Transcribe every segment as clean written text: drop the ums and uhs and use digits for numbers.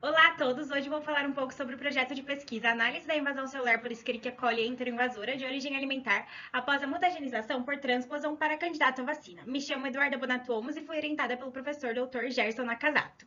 Olá a todos! Hoje vou falar um pouco sobre o projeto de pesquisa Análise da invasão celular por Escherichia coli enteroinvasora de origem alimentar após a mutagenização por transposon para candidato à vacina. Me chamo Eduarda Bonatuomos e fui orientada pelo professor Dr. Gerson Nakazato.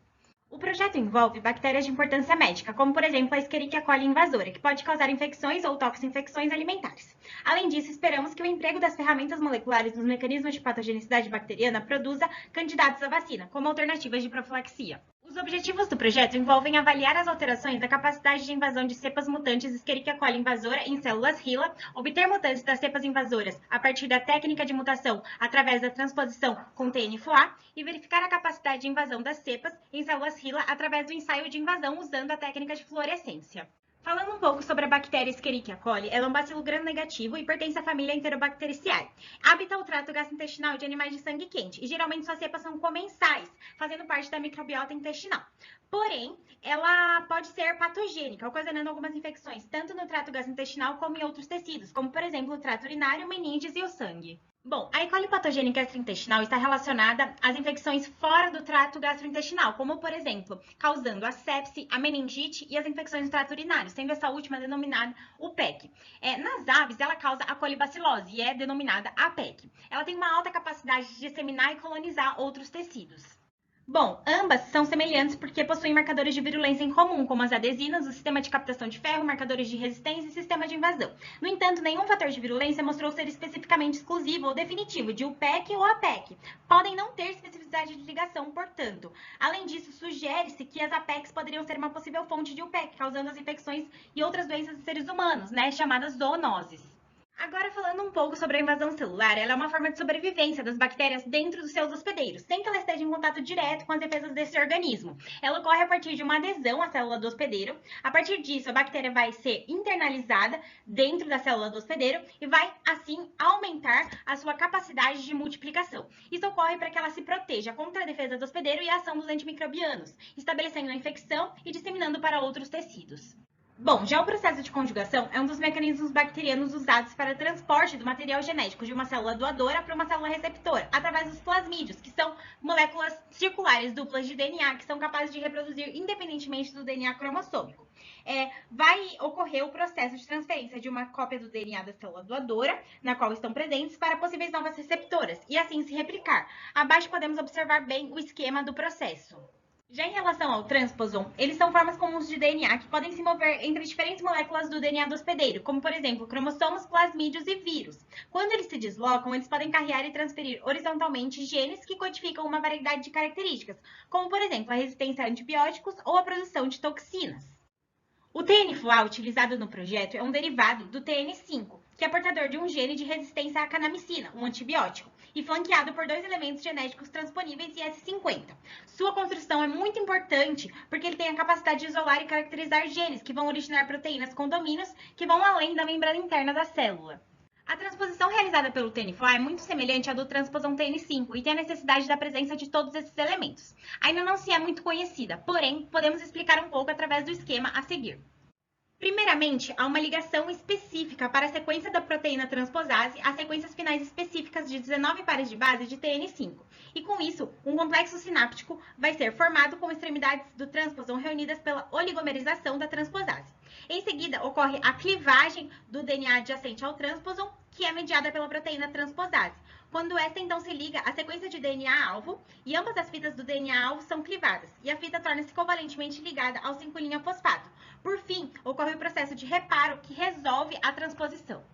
O projeto envolve bactérias de importância médica, como por exemplo a Escherichia coli invasora, que pode causar infecções ou toxinfecções alimentares. Além disso, esperamos que o emprego das ferramentas moleculares nos mecanismos de patogenicidade bacteriana produza candidatos à vacina, como alternativas de profilaxia. Os objetivos do projeto envolvem avaliar as alterações da capacidade de invasão de cepas mutantes Escherichia coli invasora em células HeLa, obter mutantes das cepas invasoras a partir da técnica de mutação através da transposição com TNFA e verificar a capacidade de invasão das cepas em células HeLa através do ensaio de invasão usando a técnica de fluorescência. Falando um pouco sobre a bactéria Escherichia coli, ela é um bacilo gram-negativo e pertence à família Enterobacteriaceae. Habita o trato gastrointestinal de animais de sangue quente e geralmente suas cepas são comensais, fazendo parte da microbiota intestinal. Porém, ela pode ser patogênica, ocasionando algumas infecções, tanto no trato gastrointestinal como em outros tecidos, como por exemplo o trato urinário, meninges e o sangue. Bom, a E. coli patogênica gastrointestinal está relacionada às infecções fora do trato gastrointestinal, como, por exemplo, causando a sepse, a meningite e as infecções do trato urinário, sendo essa última denominada o PEC. Nas aves, ela causa a colibacilose e é denominada a PEC. Ela tem uma alta capacidade de disseminar e colonizar outros tecidos. Bom, ambas são semelhantes porque possuem marcadores de virulência em comum, como as adesinas, o sistema de captação de ferro, marcadores de resistência e sistema de invasão. No entanto, nenhum fator de virulência mostrou ser especificamente exclusivo ou definitivo de UPEC ou APEC. Podem não ter especificidade de ligação, portanto. Além disso, sugere-se que as APECs poderiam ser uma possível fonte de UPEC, causando as infecções e outras doenças de seres humanos, chamadas zoonoses. Agora, falando um pouco sobre a invasão celular, ela é uma forma de sobrevivência das bactérias dentro dos seus hospedeiros, sem que ela esteja em contato direto com as defesas desse organismo. Ela ocorre a partir de uma adesão à célula do hospedeiro. A partir disso, a bactéria vai ser internalizada dentro da célula do hospedeiro e vai, assim, aumentar a sua capacidade de multiplicação. Isso ocorre para que ela se proteja contra a defesa do hospedeiro e a ação dos antimicrobianos, estabelecendo a infecção e disseminando para outros tecidos. Bom, já o processo de conjugação é um dos mecanismos bacterianos usados para transporte do material genético de uma célula doadora para uma célula receptora, através dos plasmídios, que são moléculas circulares duplas de DNA que são capazes de reproduzir independentemente do DNA cromossômico. Vai ocorrer o processo de transferência de uma cópia do DNA da célula doadora, na qual estão presentes, para possíveis novas receptoras, e assim se replicar. Abaixo podemos observar bem o esquema do processo. Já em relação ao transposon, eles são formas comuns de DNA que podem se mover entre diferentes moléculas do DNA do hospedeiro, como por exemplo cromossomos, plasmídios e vírus. Quando eles se deslocam, eles podem carregar e transferir horizontalmente genes que codificam uma variedade de características, como por exemplo a resistência a antibióticos ou a produção de toxinas. O TNFA utilizado no projeto é um derivado do TN5, que é portador de um gene de resistência à canamicina, um antibiótico, e flanqueado por dois elementos genéticos transponíveis IS50. Sua construção é muito importante porque ele tem a capacidade de isolar e caracterizar genes que vão originar proteínas com domínios que vão além da membrana interna da célula. A transposição realizada pelo TNFA é muito semelhante à do transposon TN5 e tem a necessidade da presença de todos esses elementos. Ainda não se é muito conhecida, porém, podemos explicar um pouco através do esquema a seguir. Primeiramente, há uma ligação específica para a sequência da proteína transposase às sequências finais específicas de 19 pares de base de TN5. E com isso, um complexo sináptico vai ser formado com extremidades do transposon reunidas pela oligomerização da transposase. Em seguida, ocorre a clivagem do DNA adjacente ao transposon, que é mediada pela proteína transposase. Quando esta então se liga à sequência de DNA-alvo, e ambas as fitas do DNA-alvo são clivadas, e a fita torna-se covalentemente ligada ao 5'-fosfato. Por fim, ocorre o processo de reparo que resolve a transposição.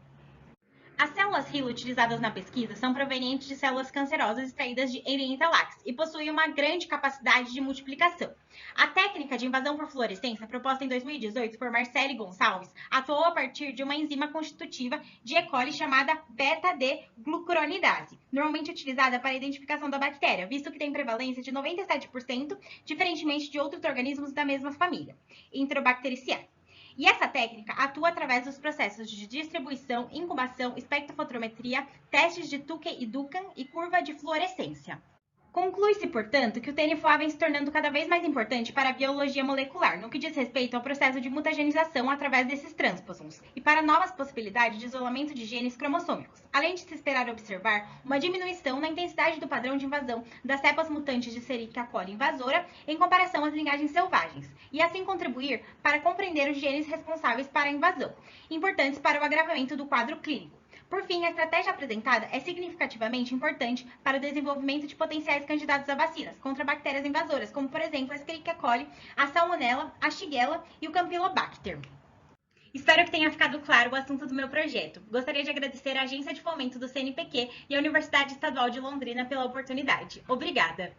As células HeLa utilizadas na pesquisa são provenientes de células cancerosas extraídas de Ehrlichia lax e possuem uma grande capacidade de multiplicação. A técnica de invasão por fluorescência, proposta em 2018 por Marcele Gonçalves, atuou a partir de uma enzima constitutiva de E. coli chamada beta-D-glucuronidase, normalmente utilizada para a identificação da bactéria, visto que tem prevalência de 97%, diferentemente de outros organismos da mesma família, Enterobacteriaceae. E essa técnica atua através dos processos de distribuição, incubação, espectrofotometria, testes de Tukey e Duncan e curva de fluorescência. Conclui-se, portanto, que o TNFA vem se tornando cada vez mais importante para a biologia molecular, no que diz respeito ao processo de mutagenização através desses transposons, e para novas possibilidades de isolamento de genes cromossômicos, além de se esperar observar uma diminuição na intensidade do padrão de invasão das cepas mutantes de Escherichia coli invasora em comparação às linhagens selvagens, e assim contribuir para compreender os genes responsáveis para a invasão, importantes para o agravamento do quadro clínico. Por fim, a estratégia apresentada é significativamente importante para o desenvolvimento de potenciais candidatos a vacinas contra bactérias invasoras, como, por exemplo, a Escherichia coli, a Salmonella, a Shigella e o Campylobacter. Espero que tenha ficado claro o assunto do meu projeto. Gostaria de agradecer à Agência de Fomento do CNPq e à Universidade Estadual de Londrina pela oportunidade. Obrigada!